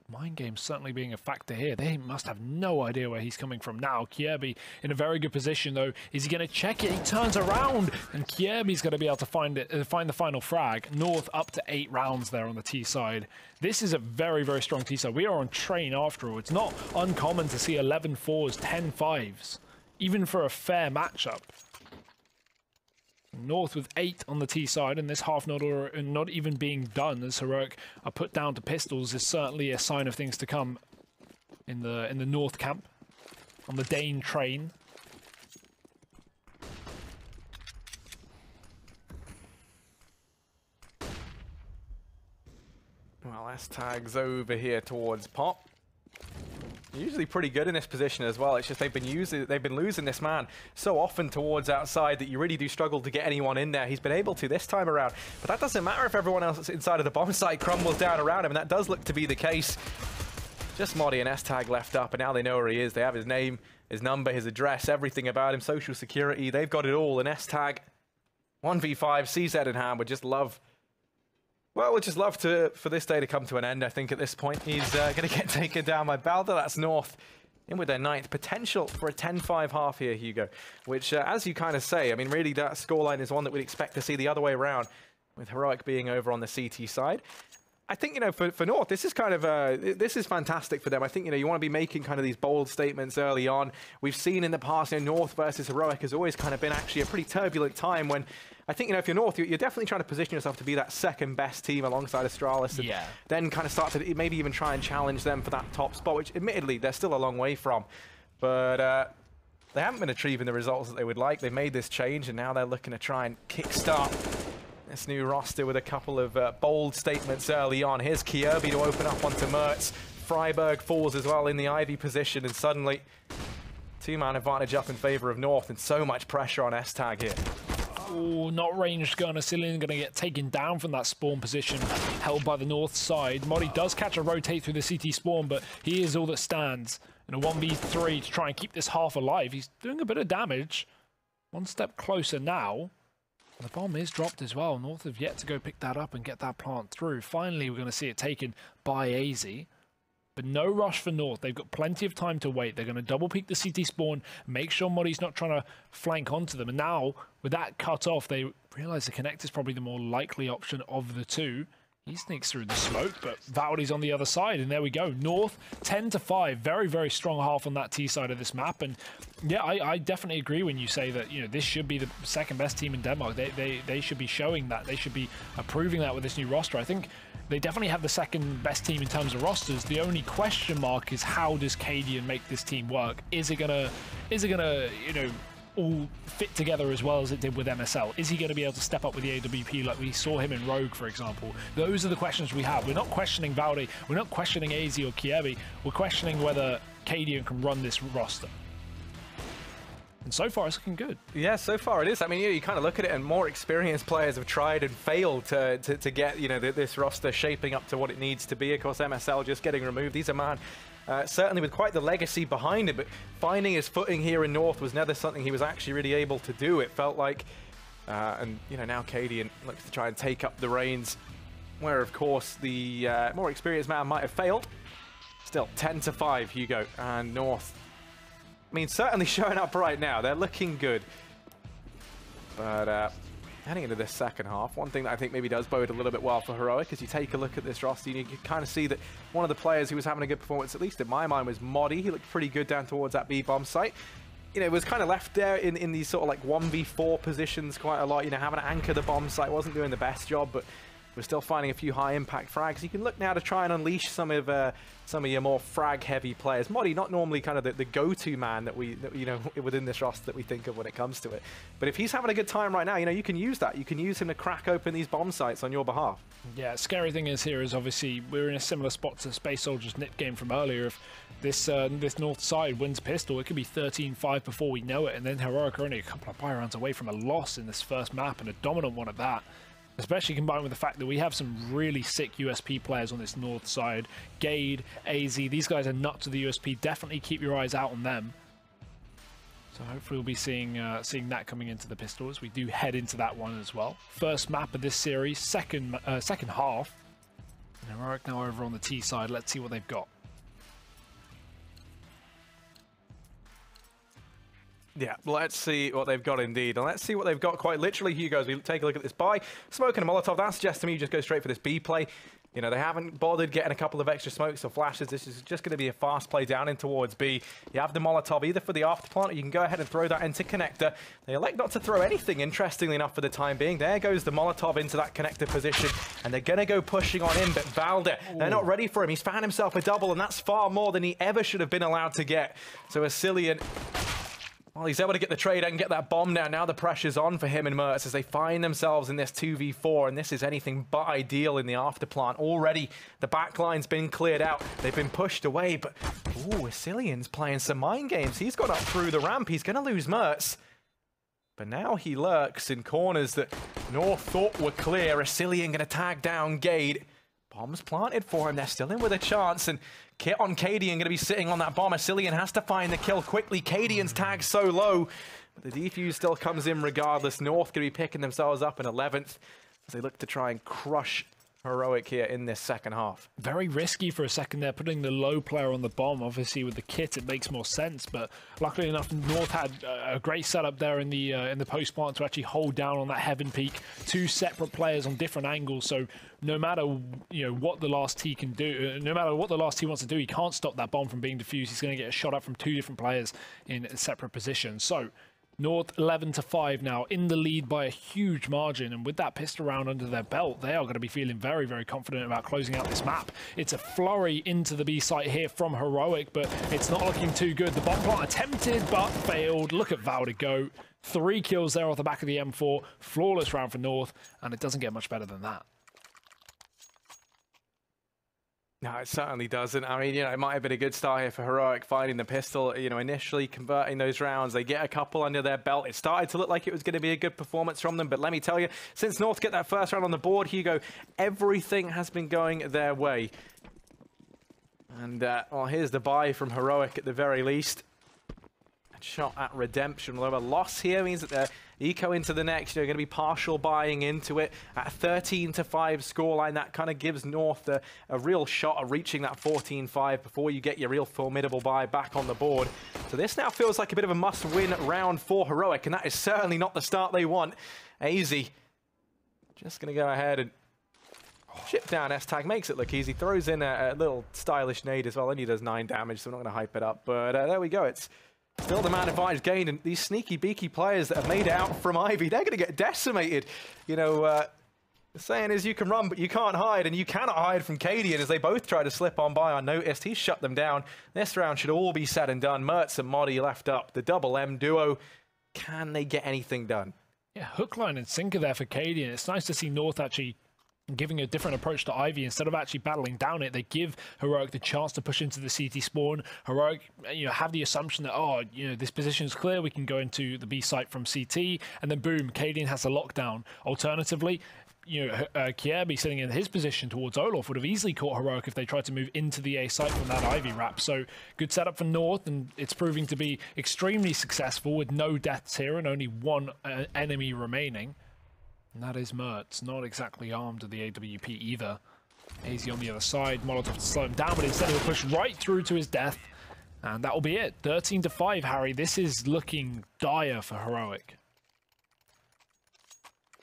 mind game certainly being a factor here. They must have no idea where he's coming from now. Kjaerbye in a very good position, though. Is he going to check it? He turns around, and Kjaerbye's going to be able to find the final frag. North up to 8 rounds there on the T side. This is a very, very strong T side. We are on train after all. It's not uncommon to see 11 4s, 10 5s, even for a fair matchup. North with 8 on the T side, and this half not even being done as Heroic are put down to pistols is certainly a sign of things to come in the North camp on the Dane train.
Well, S-Tag's over here towards Pop. Usually pretty good in this position as well. It's just they've been losing this man so often towards outside that you really do struggle to get anyone in there. He's been able to this time around, but that doesn't matter if everyone else inside of the bomb site crumbles down around him, and that does look to be the case. Just Modi and S-Tag left up, and now they know where he is. They have his name, his number, his address, everything about him, social security. They've got it all, and S-Tag 1v5, CZ in hand, would just love... Well, we'd just love for this day to come to an end, I think, at this point. He's going to get taken down by Balder. That's North in with their 9th. Potential for a 10-5 half here, Hugo, which, as you kind of say, I mean, really that scoreline is one that we'd expect to see the other way around, with Heroic being over on the CT side. I think, you know, for North, this is kind of, this is fantastic for them. I think, you know, you want to be making kind of these bold statements early on. We've seen in the past, you know, North versus Heroic has always kind of been actually a pretty turbulent time when, I think, you know, if you're North, you're definitely trying to position yourself to be that second best team alongside Astralis, and then kind of start to maybe even try and challenge them for that top spot, which admittedly they're still a long way from. But they haven't been achieving the results that they would like. They made this change, and now they're looking to try and kickstart this new roster with a couple of bold statements early on. Here's Kierby to open up onto Mertz. Freiburg falls as well in the Ivy position, and suddenly two-man advantage up in favor of North, and so much pressure on S-Tag here.
Oh, not ranged gunner. Cillian going to get taken down from that spawn position held by the North side. Modi does catch a rotate through the CT spawn, but he is all that stands in a 1v3 to try and keep this half alive. He's doing a bit of damage. One step closer now. The bomb is dropped as well. North have yet to go pick that up and get that plant through. Finally, we're going to see it taken by AZ. But no rush for North. They've got plenty of time to wait. They're going to double peek the CT spawn, make sure Modi's not trying to flank onto them. And now, with that cut off, they realize the Connect is probably the more likely option of the two. He sneaks through the smoke, but Valdi's on the other side, and there we go. North, 10-5. Very, very strong half on that T side of this map. And yeah, I definitely agree when you say that, you know, this should be the second best team in Denmark. They should be showing that. They should be approving that with this new roster. I think they definitely have the second best team in terms of rosters. The only question mark is, how does Cadian make this team work? Is it gonna, you know, all fit together as well as it did with MSL? Is he going to be able to step up with the AWP like we saw him in Rogue, for example? Those are the questions we have. We're not questioning Valdi, we're not questioning AZ or Kievi, we're questioning whether Cadian can run this roster. And so far, it's looking good.
Yeah, so far it is. I mean, you kind of look at it, and more experienced players have tried and failed to get, you know, this roster shaping up to what it needs to be. Of course, MSL just getting removed. These are man, certainly with quite the legacy behind it, but finding his footing here in North was never something he was actually really able to do. It felt like, and you know, now Cadian looks to try and take up the reins, where of course the more experienced man might have failed. Still 10-5, Hugo, and North, I mean, certainly showing up right now. They're looking good. But heading into this second half, one thing that I think maybe does bode a little bit well for Heroic is you take a look at this roster, and you can kind of see that one of the players who was having a good performance, at least in my mind, was Modi. He looked pretty good down towards that B-bomb site. You know, it was kind of left there in these sort of like 1v4 positions quite a lot. You know, having to anchor the bomb site wasn't doing the best job, but we're still finding a few high-impact frags. You can look now to try and unleash some of your more frag-heavy players. Modi, not normally kind of the go-to man that we you know, within this roster that we think of when it comes to it. But if he's having a good time right now, you know, you can use that. You can use him to crack open these bomb sites on your behalf.
Yeah, scary thing is here is obviously we're in a similar spot to Space Soldier's nip game from earlier. If this North side wins pistol, it could be 13-5 before we know it, and then Heroic are only a couple of buy rounds away from a loss in this first map, and a dominant one at that. Especially combined with the fact that we have some really sick USP players on this North side. Gade, AZ, these guys are nuts to the USP. Definitely keep your eyes out on them. So hopefully we'll be seeing that coming into the pistol as we do head into that one as well. First map of this series, second half. And Heroic now over on the T side. Let's see what they've got.
Yeah, let's see what they've got indeed. And let's see what they've got quite literally, Hugo, as we take a look at this buy. Smoke and a Molotov, that suggests to me you just go straight for this B play. You know, they haven't bothered getting a couple of extra smokes or flashes. This is just going to be a fast play down in towards B. You have the Molotov either for the after plant, or you can go ahead and throw that into connector. They elect not to throw anything, interestingly enough, for the time being. There goes the Molotov into that connector position, and they're going to go pushing on him, but Valde, they're not ready for him. He's found himself a double, and that's far more than he ever should have been allowed to get. So Asilian Well, he's able to get the trade and get that bomb down. Now the pressure's on for him and Mertz as they find themselves in this 2v4, and this is anything but ideal in the afterplant. Already, the backline's been cleared out. They've been pushed away, but ooh, Asilian's playing some mind games. He's gone up through the ramp. He's going to lose Mertz. But now he lurks in corners that North thought were clear. Asilian going to tag down Gade. Bomb's planted for him. They're still in with a chance, and Kit on Cadian going to be sitting on that bomb. Asilian has to find the kill quickly. Cadian's tag so low, but the defuse still comes in regardless. North going to be picking themselves up in 11th as they look to try and crush Heroic here in this second half.
Very risky for a second there, putting the low player on the bomb. Obviously, with the kit, it makes more sense. But luckily enough, North had a great setup there in the post plant to actually hold down on that heaven peak. Two separate players on different angles. So no matter what the last T can do, no matter what the last T wants to do, he can't stop that bomb from being diffused. He's going to get a shot up from two different players in separate positions. So North 11-5 now, in the lead by a huge margin, and with that pistol round under their belt, they are going to be feeling very, very confident about closing out this map. It's a flurry into the B site here from Heroic, but it's not looking too good. The bomb plant attempted, but failed. Look at Val to go. 3 kills there off the back of the M4. Flawless round for North, and it doesn't get much better than that.
No, it certainly doesn't. I mean, it might have been a good start here for Heroic, finding the pistol, initially converting those rounds. They get a couple under their belt. It started to look like it was going to be a good performance from them, but let me tell you, since North get that first round on the board, Hugo, everything has been going their way. And, well, here's the buy from Heroic at the very least. Shot at redemption. Although a loss here means that they're eco into the next. You're going to be partial buying into it at a 13-5 scoreline. That kind of gives North a real shot of reaching that 14-5 before you get your real formidable buy back on the board. So this now feels like a bit of a must-win round for Heroic, and that is certainly not the start they want. AZ just going to go ahead and chip down S-Tag, makes it look easy, throws in a little stylish nade as well. Only does 9 damage, so I'm not going to hype it up. But there we go. It's still the man advantage gained, and these sneaky beaky players that have made it out from Ivy, they're going to get decimated. The saying is you can run, but you can't hide, and you cannot hide from Cadian as they both try to slip on by unnoticed. He's shut them down. This round should all be said and done. Mertz and Modi left up. The double M duo, can they get anything done?
Yeah, hook, line, and sinker there for Cadian. It's nice to see North actually giving a different approach to Ivy. Instead of actually battling down it, they give Heroic the chance to push into the CT spawn. Heroic, have the assumption that, this position is clear, we can go into the B site from CT, and then boom, Cadian has the lockdown. Alternatively, Kierby sitting in his position towards Olaf would have easily caught Heroic if they tried to move into the A site from that Ivy wrap. So good setup for North, and it's proving to be extremely successful with no deaths here and only one enemy remaining. And that is Mertz, not exactly armed to the AWP either. AZ on the other side, Molotov to slow him down, but instead he'll push right through to his death. And that will be it. 13-5, Harry. This is looking dire for Heroic.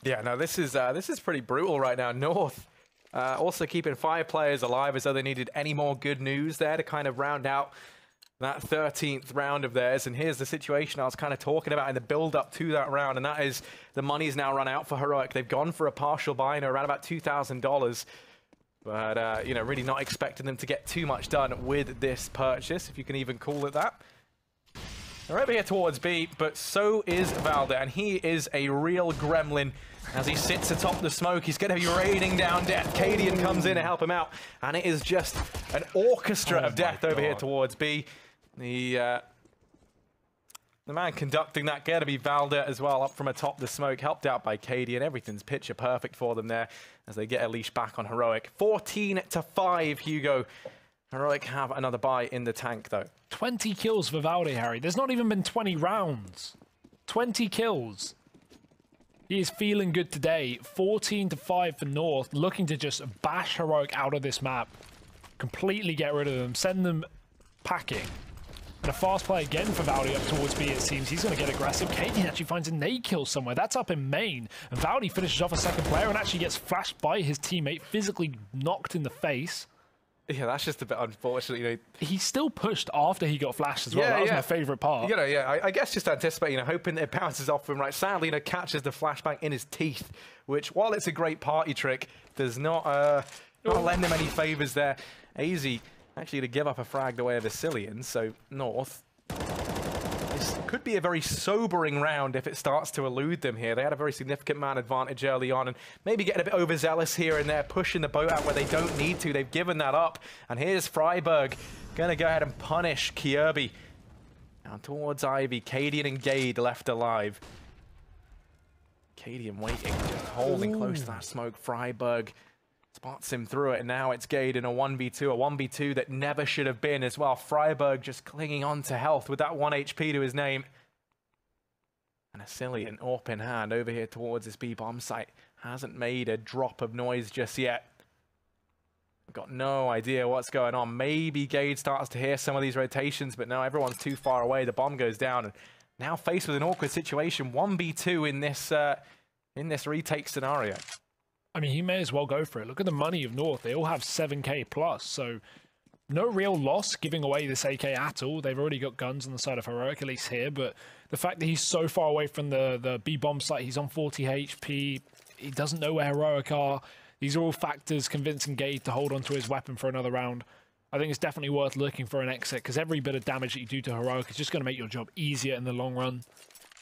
Yeah, no, this is pretty brutal right now. North also keeping 5 players alive as though they needed any more good news there to kind of round out that 13th round of theirs. And here's the situation I was kind of talking about in the build-up to that round, and that is the money's now run out for Heroic. They've gone for a partial buy, around about $2,000. But, really not expecting them to get too much done with this purchase, if you can even call it that. They're over here towards B, but so is Valda, and he is a real gremlin. As he sits atop the smoke, he's going to be raining down death. Cadian comes in to help him out, and it is just an orchestra of death over here towards B. The man conducting that going to be Valda as well, up from atop the smoke, helped out by Cadian. Everything's picture perfect for them there as they get a leash back on Heroic. 14-5, Hugo. Heroic have another buy in the tank, though.
20 kills for Valde, Harry. There's not even been 20 rounds. 20 kills. He is feeling good today. 14-5 for North, looking to just bash Heroic out of this map. Completely get rid of them, send them packing. And a fast play again for Valde up towards B, it seems. He's going to get aggressive. Cadian actually finds a nade kill somewhere. That's up in main. And Valde finishes off a second player and actually gets flashed by his teammate, physically knocked in the face.
Yeah, that's just a bit unfortunate.
He still pushed after he got flashed as well. That was my favourite part.
I guess just anticipate, hoping that it bounces off him, right? Sadly, catches the flashbang in his teeth, which, while it's a great party trick, does not lend him any favours there. AZ actually to give up a frag the way of Asilian, so North is could be a very sobering round if it starts to elude them here. They had a very significant man advantage early on, and maybe getting a bit overzealous here and there, pushing the boat out where they don't need to. They've given that up. And here's Freiburg going to go ahead and punish Kjaerbye. Now towards Ivy, Cadian and Gade left alive. Cadian waiting, just holding close to that smoke. Freiburg spots him through it, and now it's Gade in a 1v2 that never should have been as well. Freiburg just clinging on to health with that 1 HP to his name. And a silly and AWP in hand over here towards his B-bomb site. Hasn't made a drop of noise just yet. Got no idea what's going on. Maybe Gade starts to hear some of these rotations, but no, everyone's too far away. The bomb goes down, and now faced with an awkward situation. 1v2 in this retake scenario.
I mean, he may as well go for it. Look at the money of North. They all have 7k plus, so no real loss giving away this AK at all. They've already got guns on the side of Heroic, at least here, but the fact that he's so far away from the B-bomb site, he's on 40 HP, he doesn't know where Heroic are. These are all factors convincing Gade to hold onto his weapon for another round. I think it's definitely worth looking for an exit, because every bit of damage that you do to Heroic is just going to make your job easier in the long run.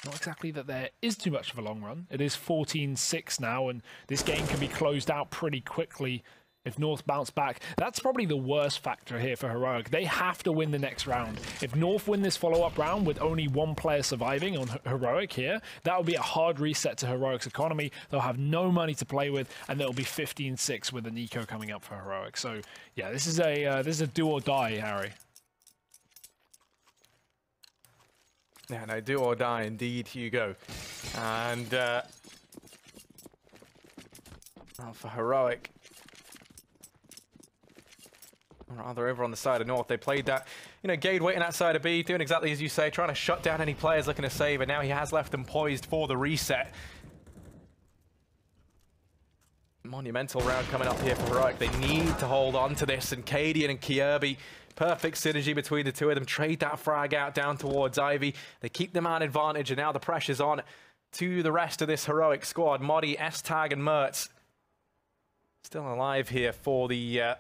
Not exactly that there is too much of a long run. It is 14-6 now, and this game can be closed out pretty quickly if North bounce back. That's probably the worst factor here for Heroic. They have to win the next round. If North win this follow-up round with only one player surviving on Heroic here, that will be a hard reset to Heroic's economy. They'll have no money to play with, and they'll be 15-6 with an eco coming up for Heroic. So, yeah, this is a do or die, Harry.
Yeah, no, do or die indeed, Hugo. And well, for Heroic, or rather over on the side of North, they played that, you know, Gade waiting outside of B, doing exactly as you say, trying to shut down any players looking to save, and now he has left them poised for the reset. Monumental round coming up here for Heroic. They need to hold on to this, and Cadian and Kjaerbye, perfect synergy between the two of them. Trade that frag out down towards Ivy. They keep the man advantage, and now the pressure's on to the rest of this Heroic squad. Modi, S-Tag, and Mertz still alive here for the, I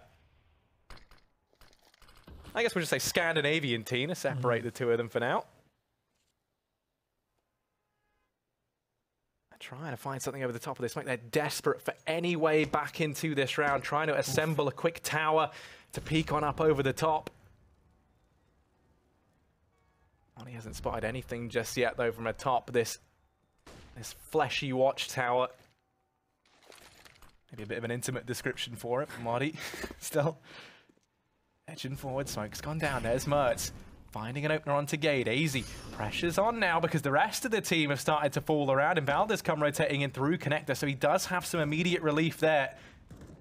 guess we'll just say Scandinavian team to separate the two of them for now. Trying to find something over the top of this. They're desperate for any way back into this round, trying to assemble a quick tower to peek on up over the top. Well, he hasn't spotted anything just yet, though, from atop this fleshy watchtower. Maybe a bit of an intimate description for it, Marty. Still edging forward. Smoke's gone down. There's Mertz. Finding an opener onto Gade. Easy. Pressure's on now because the rest of the team have started to fall around, and Valda's come rotating in through Connector, so he does have some immediate relief there.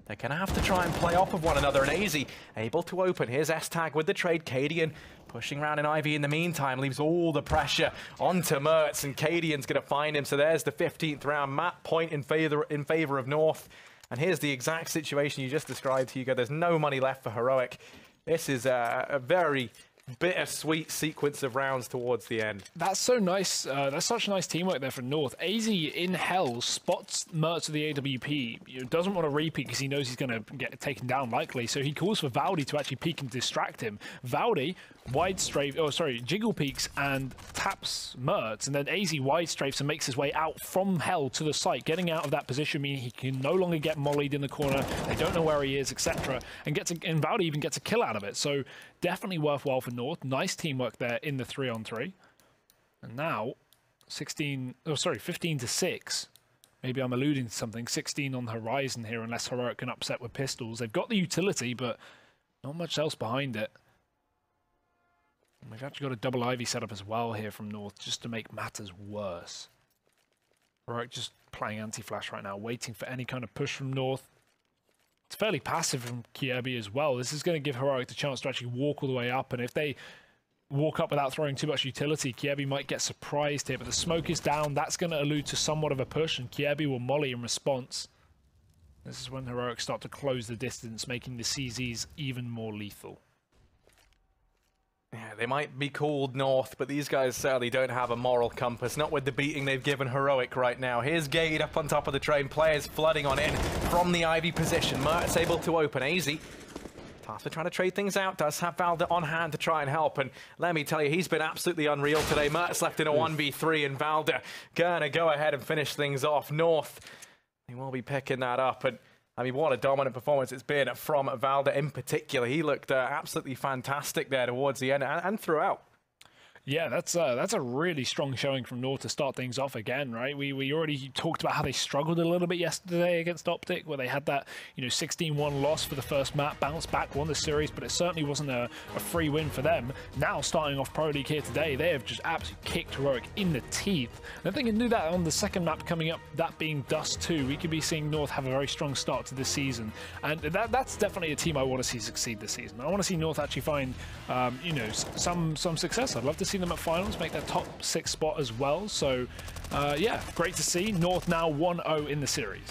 They're going to have to try and play off of one another, and Easy able to open. Here's S-Tag with the trade. Cadian pushing around in Ivy in the meantime, leaves all the pressure onto Mertz, and Cadian's going to find him, so there's the 15th round. Map point in favor of North, and here's the exact situation you just described, Hugo. There's no money left for Heroic. This is a very bittersweet sequence of rounds towards the end.
That's so nice. That's such nice teamwork there for North. AZ in hell spots Mertz with the AWP. Doesn't want to repeat because he knows he's going to get taken down likely. So he calls for Valdi to actually peek and distract him. Valdi wide strafe, jiggle peeks and taps Mertz, and then AZ wide strafes and makes his way out from hell to the site, getting out of that position, meaning he can no longer get mollied in the corner. They don't know where he is, etc. And Valdi even gets a kill out of it. So definitely worthwhile for North. Nice teamwork there in the 3-on-3. And now 15-6. Maybe I'm alluding to something. 16 on the horizon here, unless Heroic can upset with pistols. They've got the utility, but not much else behind it. And we've actually got a double Ivy setup as well here from North, just to make matters worse. Heroic just playing anti-flash right now, waiting for any kind of push from North. It's fairly passive from Kjaerbye as well. This is going to give Heroic the chance to actually walk all the way up, and if they walk up without throwing too much utility, Kjaerbye might get surprised here, but the smoke is down. That's going to allude to somewhat of a push, and Kjaerbye will molly in response. This is when Heroic start to close the distance, making the CZs even more lethal.
Yeah, they might be called North, but these guys certainly don't have a moral compass, not with the beating they've given Heroic right now. Here's Gade up on top of the train, players flooding on in from the Ivy position. Mertz able to open. AZ Pasta trying to trade things out, does have Valda on hand to try and help, and let me tell you, he's been absolutely unreal today. Mert's left in a 1v3, and Valda gonna go ahead and finish things off. North, he will be picking that up, and I mean, what a dominant performance it's been from Valda in particular. He looked absolutely fantastic there towards the end and throughout.
Yeah, that's a really strong showing from North to start things off again, right? We already talked about how they struggled a little bit yesterday against Optic, where they had that 16-1 loss for the first map, bounced back, won the series, but it certainly wasn't a free win for them. Now, starting off Pro League here today, they have just absolutely kicked Heroic in the teeth. And I think they can do that on the second map coming up, that being Dust 2. We could be seeing North have a very strong start to this season, and that's definitely a team I want to see succeed this season. I want to see North actually find, some success. I'd love to see them at finals, make their top 6 spot as well. So, yeah, great to see. North now 1-0 in the series.